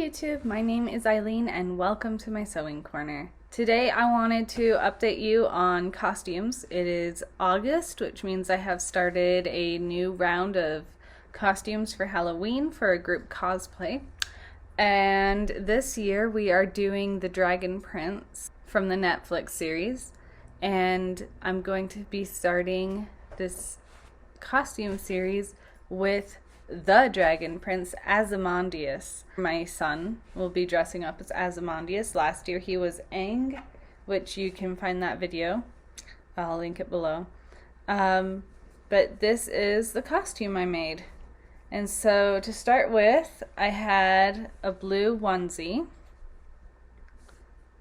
YouTube, my name is Eileen and welcome to my sewing corner. Today I wanted to update you on costumes. It is August, which means I have started a new round of costumes for Halloween for a group cosplay. And this year we are doing the Dragon Prince from the Netflix series. And I'm going to be starting this costume series with the Dragon Prince, Azymondias. My son will be dressing up as Azymondias. Last year he was Aang, which you can find that video. I'll link it below. But this is the costume I made. And so to start with, I had a blue onesie.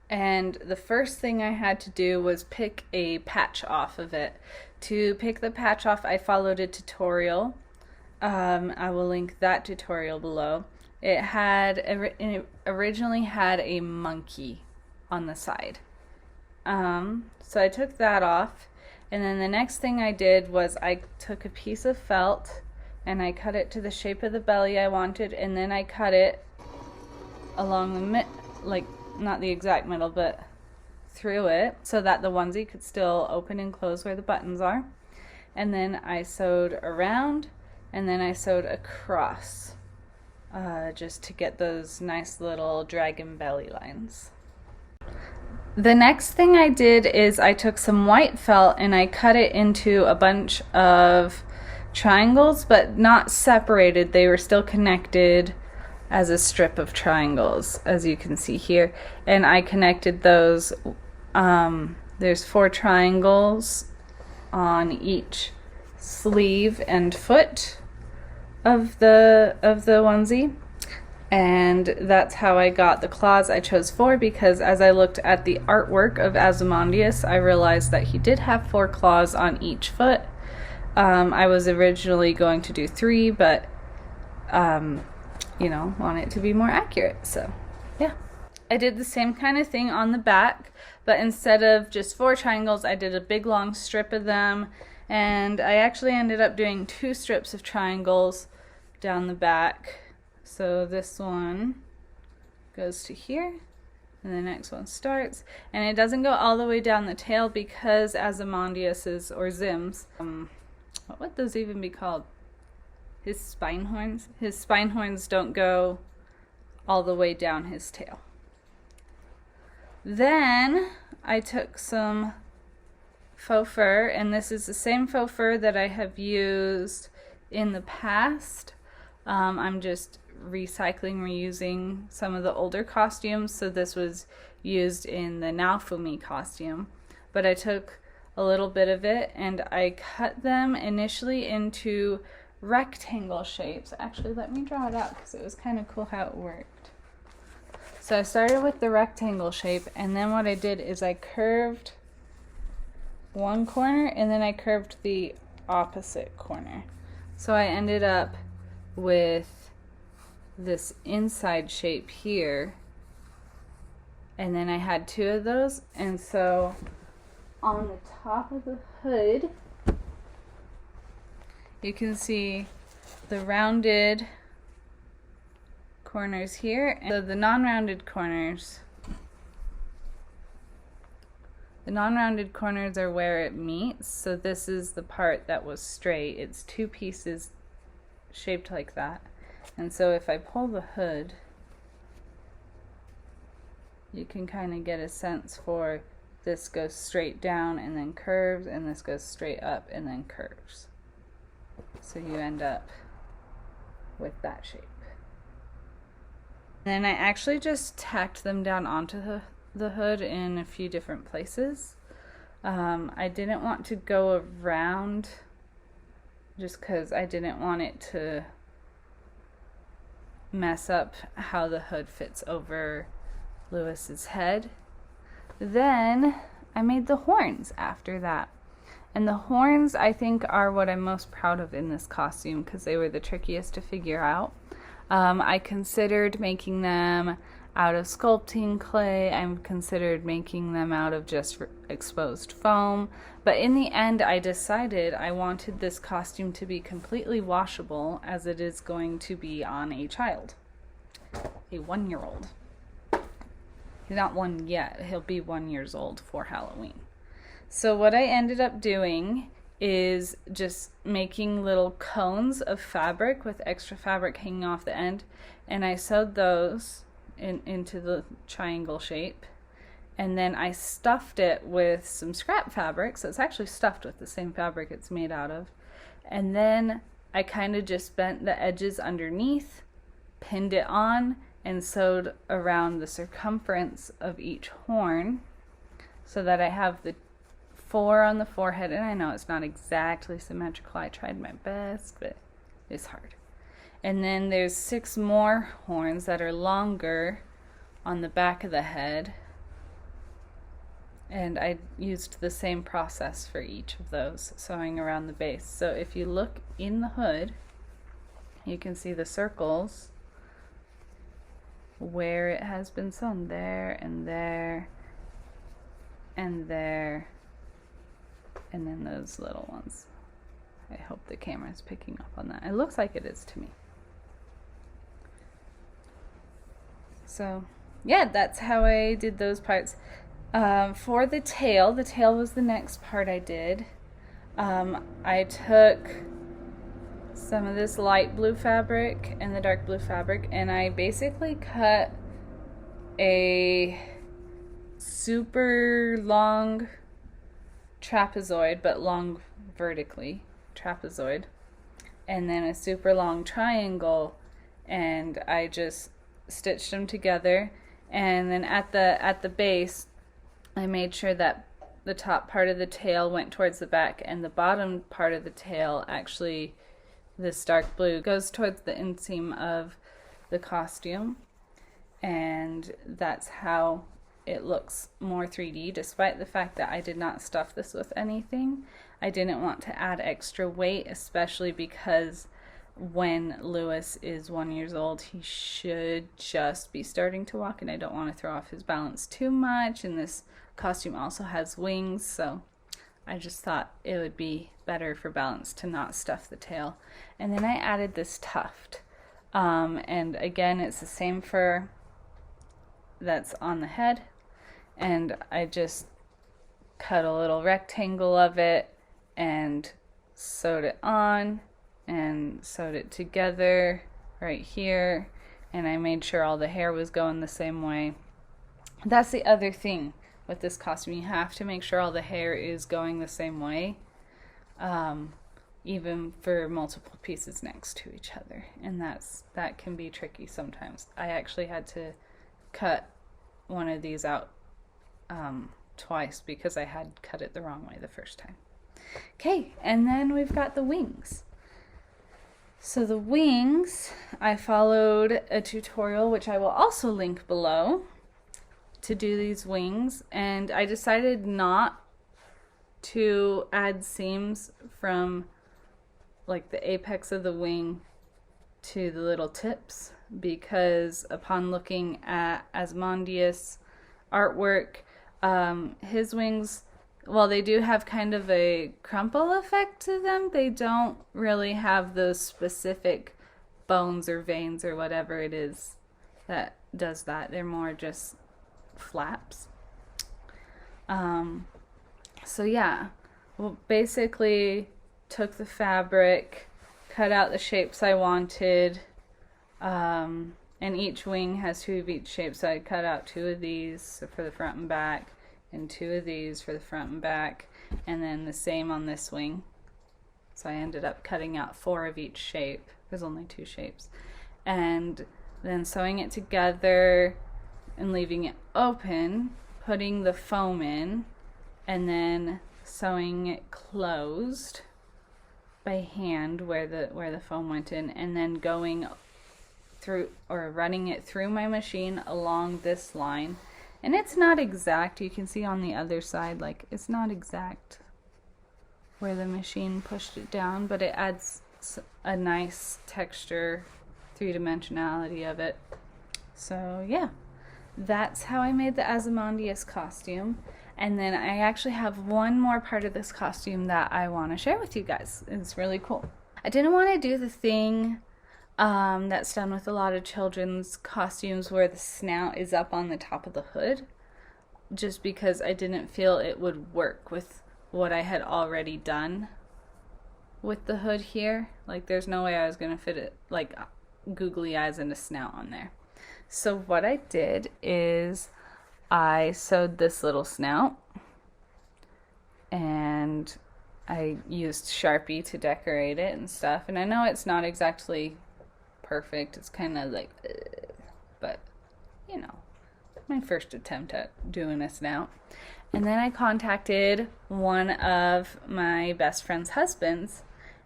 And the first thing I had to do was pick a patch off of it. To pick the patch off, I followed a tutorial. I will link that tutorial below. It originally had a monkey on the side. So I took that off, and then the next thing I did was I took a piece of felt and I cut it to the shape of the belly I wanted, and then I cut it along the not the exact middle, but through it so that the onesie could still open and close where the buttons are. And then I sewed around, and then I sewed across just to get those nice little dragon belly lines. The next thing I did is I took some white felt and I cut it into a bunch of triangles, but not separated. They were still connected as a strip of triangles, as you can see here. And I connected those, there's 4 triangles on each sleeve and foot of the onesie, and that's how I got the claws. I chose 4 because as I looked at the artwork of Azymondias, I realized that he did have 4 claws on each foot. I was originally going to do 3, but you know, want it to be more accurate, so yeah. I did the same kind of thing on the back, but instead of just 4 triangles, I did a big long strip of them. And I actually ended up doing 2 strips of triangles down the back. So this one goes to here, and the next one starts. And it doesn't go all the way down the tail because Azymondias's, or Zym's, what would those even be called? His spine horns? His spine horns don't go all the way down his tail. Then I took some faux fur, and this is the same faux fur that I have used in the past. I'm just reusing some of the older costumes, so this was used in the Naofumi costume. But I took a little bit of it and I cut them initially into rectangle shapes. Actually, let me draw it out because it was kind of cool how it worked. So I started with the rectangle shape, and then what I did is I curved one corner and then I curved the opposite corner. So I ended up with this inside shape here, and then I had 2 of those, and so on the top of the hood you can see the rounded corners here, and so the non-rounded corners are where it meets. So this is the part that was straight. It's 2 pieces shaped like that. And so if I pull the hood, you can kind of get a sense for this goes straight down and then curves, and this goes straight up and then curves. So you end up with that shape. And then I actually just tacked them down onto the hood in a few different places. I didn't want to go around just because I didn't want it to mess up how the hood fits over Lewis's head. Then I made the horns after that. And the horns, I think, are what I'm most proud of in this costume because they were the trickiest to figure out. I considered making them out of sculpting clay. I considered making them out of just exposed foam. But in the end, I decided I wanted this costume to be completely washable, as it is going to be on a child. a 1-year-old. He's not 1 yet. He'll be 1 year old for Halloween. So what I ended up doing is just making little cones of fabric with extra fabric hanging off the end, and I sewed those into the triangle shape, and then I stuffed it with some scrap fabric, so it's actually stuffed with the same fabric it's made out of, and then I kind of just bent the edges underneath, pinned it on, and sewed around the circumference of each horn so that I have the 4 on the forehead. And I know it's not exactly symmetrical. I tried my best, but it's hard. And then there's 6 more horns that are longer on the back of the head. And I used the same process for each of those, sewing around the base. So if you look in the hood, you can see the circles where it has been sewn, there and there and there, and then those little ones. I hope the camera is picking up on that. It looks like it is to me. So yeah, that's how I did those parts. For the tail was the next part I did. I took some of this light blue fabric and the dark blue fabric, and I basically cut a super long trapezoid, but long vertically, trapezoid, and then a super long triangle, and I just stitched them together. And then at the base, I made sure that the top part of the tail went towards the back, and the bottom part of the tail, actually this dark blue, goes towards the inseam of the costume. And that's how it looks more 3D, despite the fact that I did not stuff this with anything. I didn't want to add extra weight, especially because when Lewis is 1 year old, he should just be starting to walk, and I don't want to throw off his balance too much. And this costume also has wings, so I just thought it would be better for balance to not stuff the tail. And then I added this tuft, and again, it's the same fur that's on the head, and I just cut a little rectangle of it and sewed it on and sewed it together right here, and I made sure all the hair was going the same way. That's the other thing with this costume. You have to make sure all the hair is going the same way, even for multiple pieces next to each other, and that can be tricky sometimes. I actually had to cut one of these out twice because I had cut it the wrong way the first time. Okay, and then we've got the wings. So the wings, I followed a tutorial, which I will also link below, to do these wings, and I decided not to add seams from like the apex of the wing to the little tips, because upon looking at Azymondias artwork, his wings, while they do have kind of a crumple effect to them, they don't really have those specific bones or veins or whatever it is that does that. They're more just flaps. So yeah, well, basically took the fabric, cut out the shapes I wanted, and each wing has 2 of each shape, so I cut out 2 of these for the front and back, and 2 of these for the front and back, and then the same on this wing. So I ended up cutting out 4 of each shape. There's only 2 shapes. And then sewing it together and leaving it open, putting the foam in, and then sewing it closed by hand where the foam went in, and then going through or running it through my machine along this line. And it's not exact, you can see on the other side, like it's not exact where the machine pushed it down, but it adds a nice texture, 3-dimensionality of it. So yeah, that's how I made the Azymondias costume. And then I actually have one more part of this costume that I want to share with you guys. It's really cool. I didn't want to do the thing That's done with a lot of children's costumes where the snout is up on the top of the hood, just because I didn't feel it would work with what I had already done with the hood here. Like, there's no way I was going to fit it, like, googly eyes and a snout on there. So what I did is I sewed this little snout, and I used Sharpie to decorate it and stuff. And I know it's not exactly perfect. It's kind of like, but, you know, my first attempt at doing a snout. And then I contacted one of my best friend's husbands,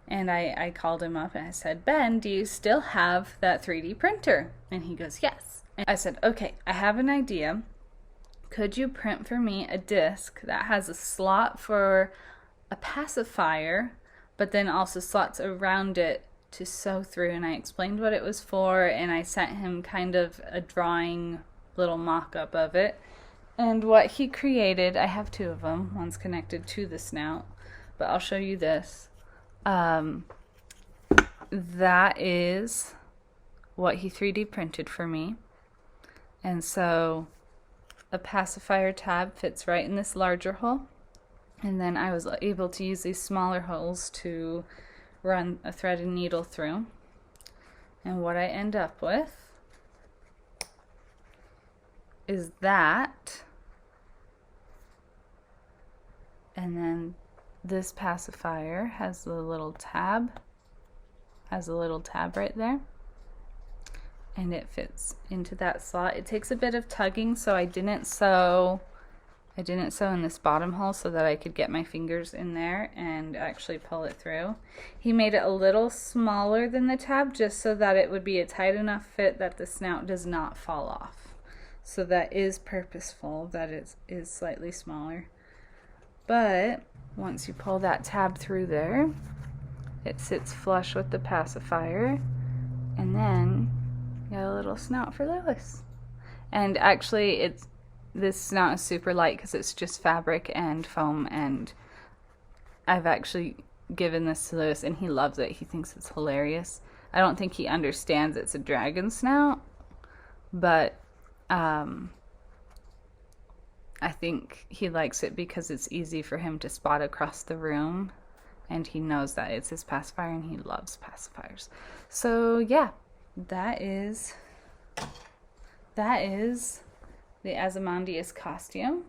and I called him up and I said, Ben, do you still have that 3D printer? And he goes, yes. And I said, okay, I have an idea. Could you print for me a disc that has a slot for a pacifier, but then also slots around it to sew through? And I explained what it was for, and I sent him kind of a drawing little mock-up of it. And what he created, I have two of them. One's connected to the snout, but I'll show you this. That is what he 3D printed for me. And so a pacifier tab fits right in this larger hole. And then I was able to use these smaller holes to run a thread and needle through. And what I end up with is that. And then this pacifier has the little tab. Has a little tab right there. And it fits into that slot. It takes a bit of tugging, so I didn't sew in this bottom hole so that I could get my fingers in there and actually pull it through. He made it a little smaller than the tab just so that it would be a tight enough fit that the snout does not fall off. So that is purposeful, that it is slightly smaller. But once you pull that tab through there, it sits flush with the pacifier, and then you got a little snout for Lewis. And actually, this snout is super light because it's just fabric and foam, and I've actually given this to Lewis and he loves it. He thinks it's hilarious. I don't think he understands it's a dragon snout, but I think he likes it because it's easy for him to spot across the room, and he knows that it's his pacifier and he loves pacifiers. So yeah, that is the Azymondias costume.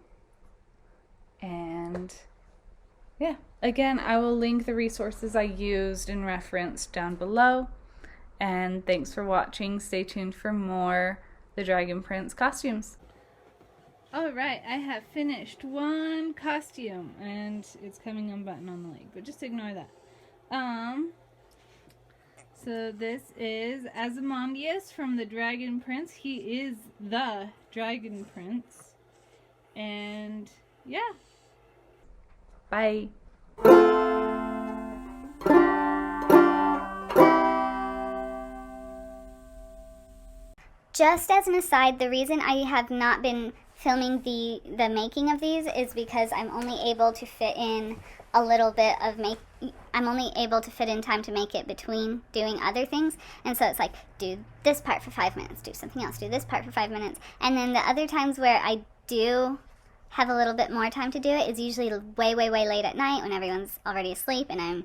And yeah, again, I will link the resources I used and referenced down below. And thanks for watching. Stay tuned for more The Dragon Prince costumes. Alright, I have finished one costume, and it's coming unbuttoned on the leg, but just ignore that. So this is Azymondias from the Dragon Prince. He is the Dragon Prince. And yeah. Bye. Just as an aside, the reason I have not been filming the making of these is because I'm only able to fit in a little bit of I'm only able to fit in time to make it between doing other things. And so it's like, do this part for 5 minutes, do something else, do this part for 5 minutes. And then the other times where I do have a little bit more time to do it is usually way, way, way late at night when everyone's already asleep and I'm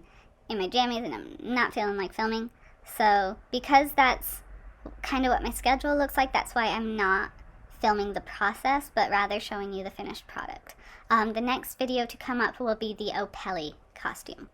in my jammies and I'm not feeling like filming. So because that's kind of what my schedule looks like, that's why I'm not filming the process, but rather showing you the finished product. The next video to come up will be the Opelli costume.